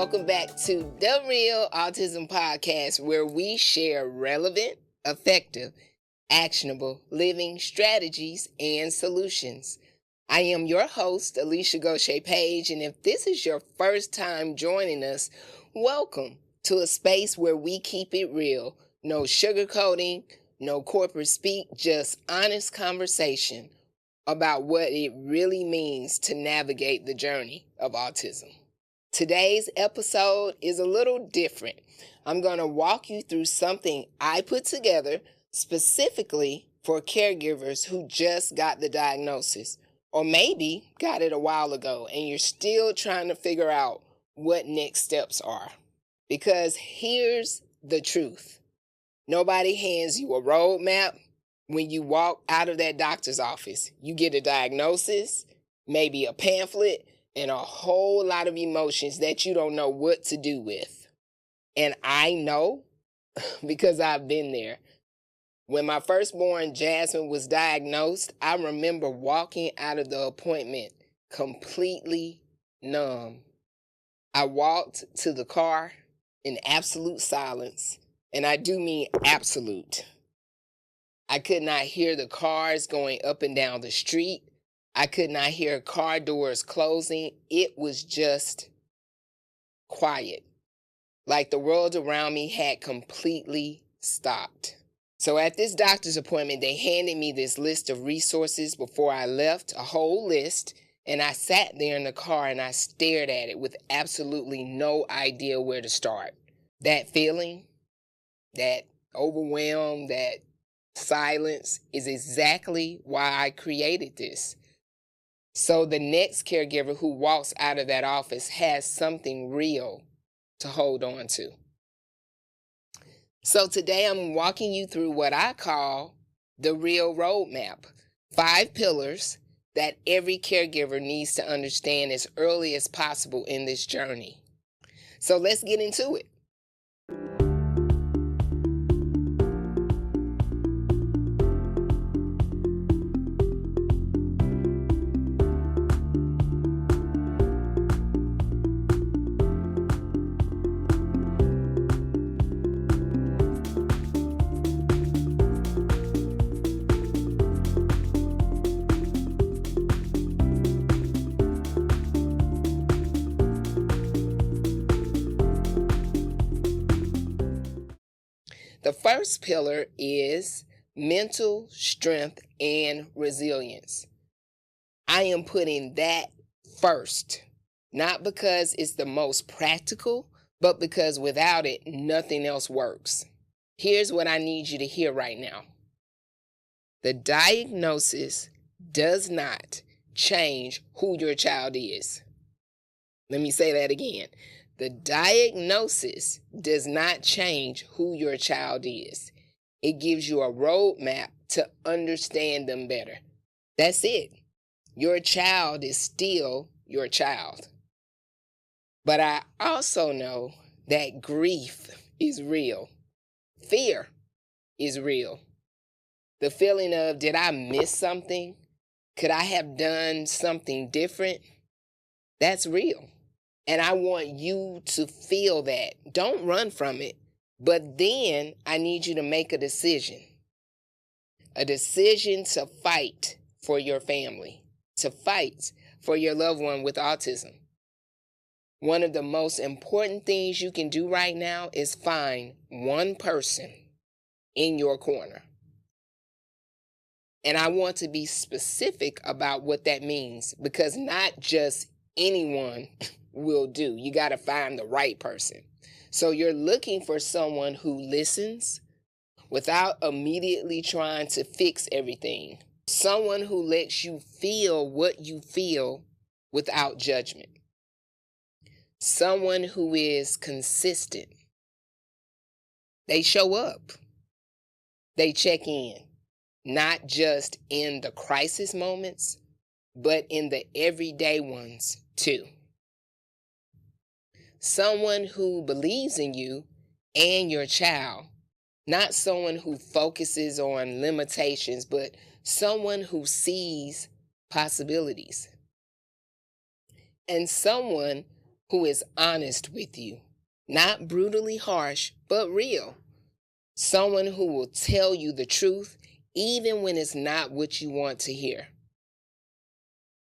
welcome back to the Real Autism Podcast, where we share relevant, effective, actionable living strategies and solutions. I am your host, Alicia Gaucher Page, and if this is your first time joining us, welcome to a space where we keep it real. No sugarcoating, no corporate speak, just honest conversation about what it really means to navigate the journey of autism. Today's episode is a little different. I'm going to walk you through something I put together specifically for caregivers who just got the diagnosis, or maybe got it a while ago and you're still trying to figure out what next steps are. Because here's the truth. Nobody hands you a roadmap when you walk out of that doctor's office. You get a diagnosis, maybe a pamphlet, and a whole lot of emotions that you don't know what to do with. And I know because I've been there. When my firstborn Jasmine was diagnosed, I remember walking out of the appointment completely numb. I walked to the car in absolute silence, and I do mean absolute. I could not hear the cars going up and down the street. I could not hear car doors closing. It was just quiet, like the world around me had completely stopped. So at this doctor's appointment, they handed me this list of resources before I left, a whole list, and I sat there in the car and I stared at it with absolutely no idea where to start. That feeling, that overwhelm, that silence is exactly why I created this. So the next caregiver who walks out of that office has something real to hold on to. So today I'm walking you through what I call the real roadmap. 5 pillars that every caregiver needs to understand as early as possible in this journey. So let's get into it. The first pillar is mental strength and resilience. I am putting that first, not because it's the most practical, but because without it, nothing else works. Here's what I need you to hear right now. The diagnosis does not change who your child is. Let me say that again. The diagnosis does not change who your child is. It gives you a roadmap to understand them better. That's it. Your child is still your child. But I also know that grief is real. Fear is real. The feeling of, did I miss something? Could I have done something different? That's real. And I want you to feel that. Don't run from it. But then I need you to make a decision. A decision to fight for your family. To fight for your loved one with autism. One of the most important things you can do right now is find one person in your corner. And I want to be specific about what that means, because not just anyone will do. You got to find the right person. So you're looking for someone who listens without immediately trying to fix everything. Someone who lets you feel what you feel without judgment. Someone who is consistent. They show up. They check in, not just in the crisis moments, but in the everyday ones too. Someone who believes in you and your child, not someone who focuses on limitations, but someone who sees possibilities. And someone who is honest with you, not brutally harsh, but real. Someone who will tell you the truth even when it's not what you want to hear.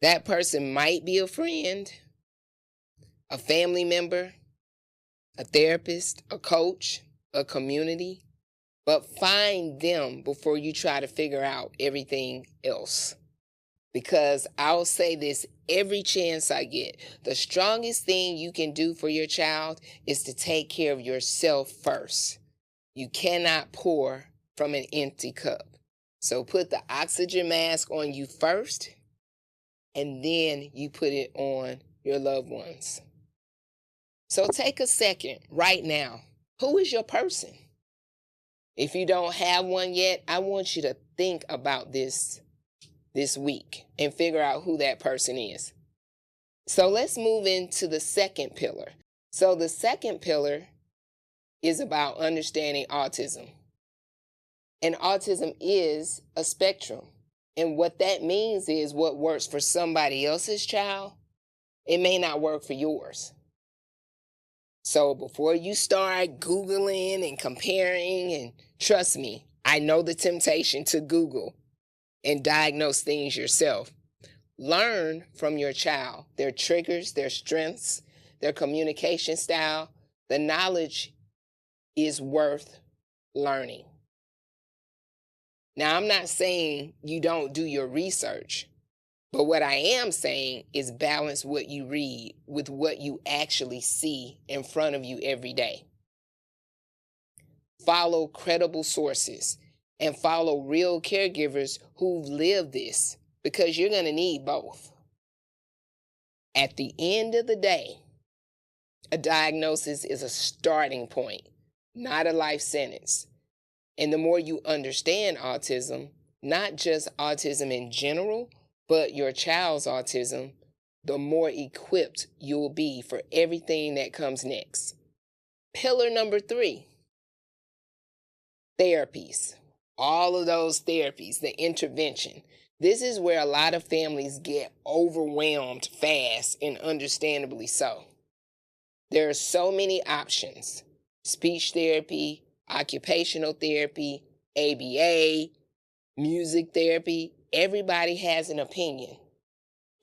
That person might be a friend, a family member, a therapist, a coach, a community, but find them before you try to figure out everything else. Because I'll say this every chance I get, the strongest thing you can do for your child is to take care of yourself first. You cannot pour from an empty cup. So put the oxygen mask on you first, and then you put it on your loved ones. So take a second right now. Who is your person? If you don't have one yet, I want you to think about this week and figure out who that person is. So let's move into the second pillar. So the second pillar is about understanding autism. And autism is a spectrum. And what that means is what works for somebody else's child, it may not work for yours. So before you start Googling and comparing, and trust me, I know the temptation to Google and diagnose things yourself. Learn from your child, their triggers, their strengths, their communication style. The knowledge is worth learning. Now, I'm not saying you don't do your research, but what I am saying is balance what you read with what you actually see in front of you every day. Follow credible sources and follow real caregivers who've lived this, because you're going to need both. At the end of the day, a diagnosis is a starting point, not a life sentence. And the more you understand autism, not just autism in general, but your child's autism, the more equipped you'll be for everything that comes next. Pillar number 3, therapies. All of those therapies, the intervention. This is where a lot of families get overwhelmed fast, and understandably so. There are so many options: speech therapy, occupational therapy, ABA, music therapy. Everybody has an opinion.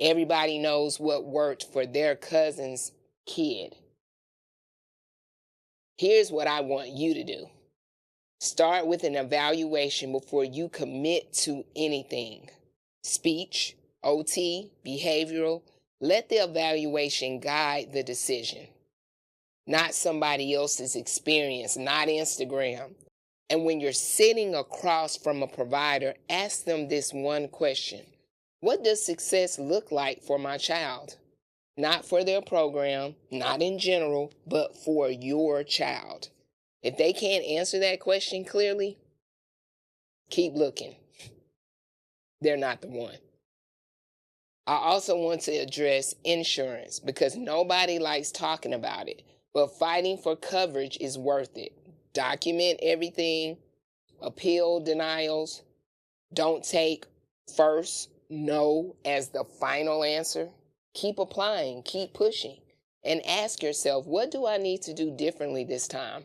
Everybody knows what worked for their cousin's kid. Here's what I want you to do. Start with an evaluation before you commit to anything. Speech, OT, behavioral. Let the evaluation guide the decision. Not somebody else's experience, not Instagram. And when you're sitting across from a provider, ask them this one question: what does success look like for my child? Not for their program, not in general, but for your child. If they can't answer that question clearly, keep looking. They're not the one. I also want to address insurance, because nobody likes talking about it, but fighting for coverage is worth it. Document everything. Appeal denials. Don't take first no as the final answer. Keep applying, keep pushing, and ask yourself, what do I need to do differently this time?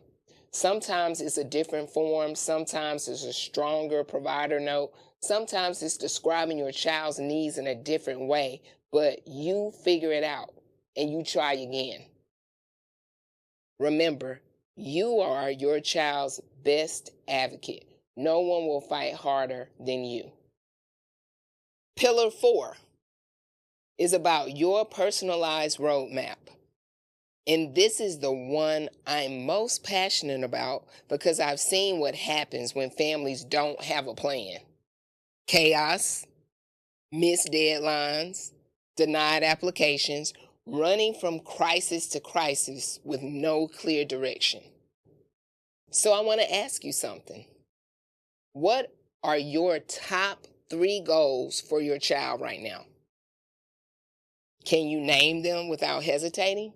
Sometimes it's a different form. Sometimes it's a stronger provider note. Sometimes it's describing your child's needs in a different way, but you figure it out and you try again. Remember, you are your child's best advocate. No one will fight harder than you. Pillar 4 is about your personalized roadmap. And this is the one I'm most passionate about, because I've seen what happens when families don't have a plan. Chaos, missed deadlines, denied applications, running from crisis to crisis with no clear direction. So I want to ask you something. What are your top 3 goals for your child right now? Can you name them without hesitating?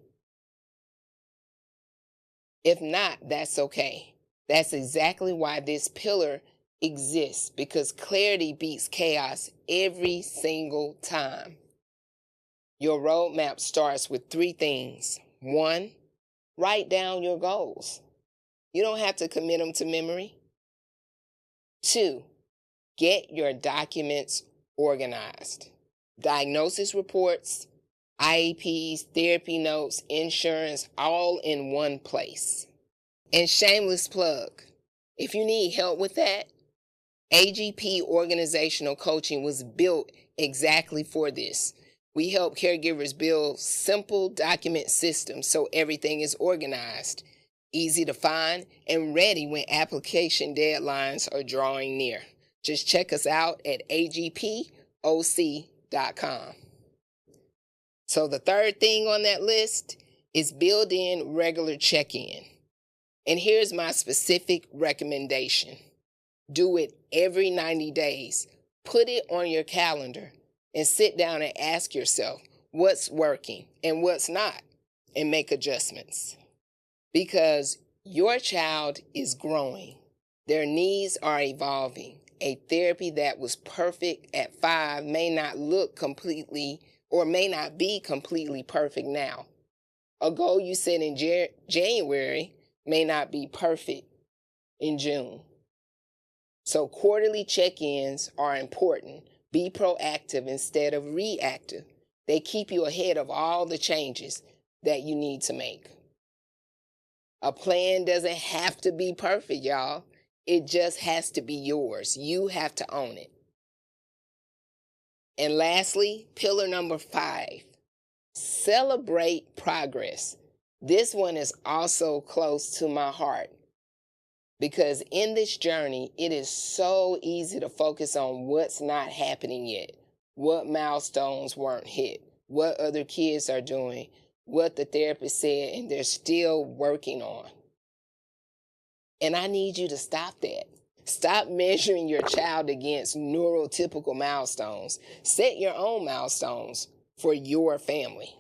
If not, that's okay. That's exactly why this pillar exists, because clarity beats chaos every single time. Your roadmap starts with 3 things. 1, write down your goals. You don't have to commit them to memory. 2, get your documents organized. Diagnosis reports, IEPs, therapy notes, insurance, all in one place. And shameless plug, if you need help with that, AGP Organizational Coaching was built exactly for this. We help caregivers build simple document systems so everything is organized, easy to find, and ready when application deadlines are drawing near. Just check us out at agpoc.com. So the third thing on that list is build in regular check-in. And here's my specific recommendation. Do it every 90 days. Put it on your calendar and sit down and ask yourself what's working and what's not, and make adjustments. Because your child is growing. Their needs are evolving. A therapy that was perfect at 5 may not look completely or may not be completely perfect now. A goal you set in January may not be perfect in June. So quarterly check-ins are important. Be proactive instead of reactive. They keep you ahead of all the changes that you need to make. A plan doesn't have to be perfect, y'all. It just has to be yours. You have to own it. And lastly, pillar number 5, celebrate progress. This one is also close to my heart because in this journey, it is so easy to focus on what's not happening yet, what milestones weren't hit, what other kids are doing, what the therapist said, and they're still working on. And I need you to stop that. Stop measuring your child against neurotypical milestones. Set your own milestones for your family.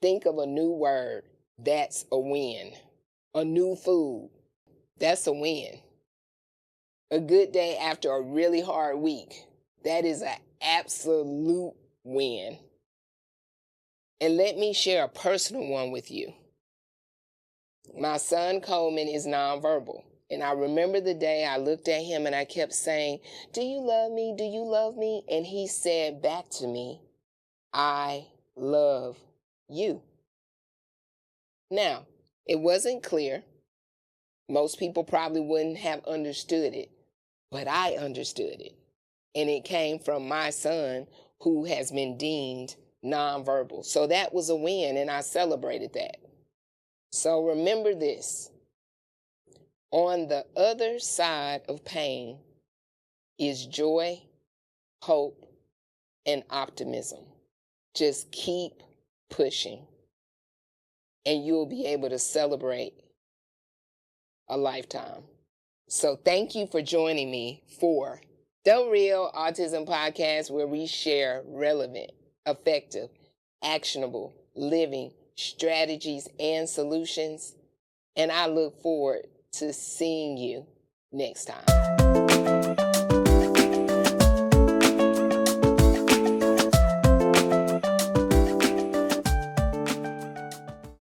Think of a new word. That's a win. A new food. That's a win. A good day after a really hard week. That is an absolute win. And let me share a personal one with you. My son Coleman is nonverbal. And I remember the day I looked at him and I kept saying, "Do you love me? Do you love me?" And he said back to me, "I love you." Now, it wasn't clear. Most people probably wouldn't have understood it, but I understood it. And it came from my son who has been deemed nonverbal. So that was a win and I celebrated that. So remember this. On the other side of pain is joy, hope, and optimism. Just keep pushing, and you'll be able to celebrate a lifetime. So thank you for joining me for the Real Autism Podcast, where we share relevant, effective, actionable living strategies and solutions. And I look forward to seeing you next time.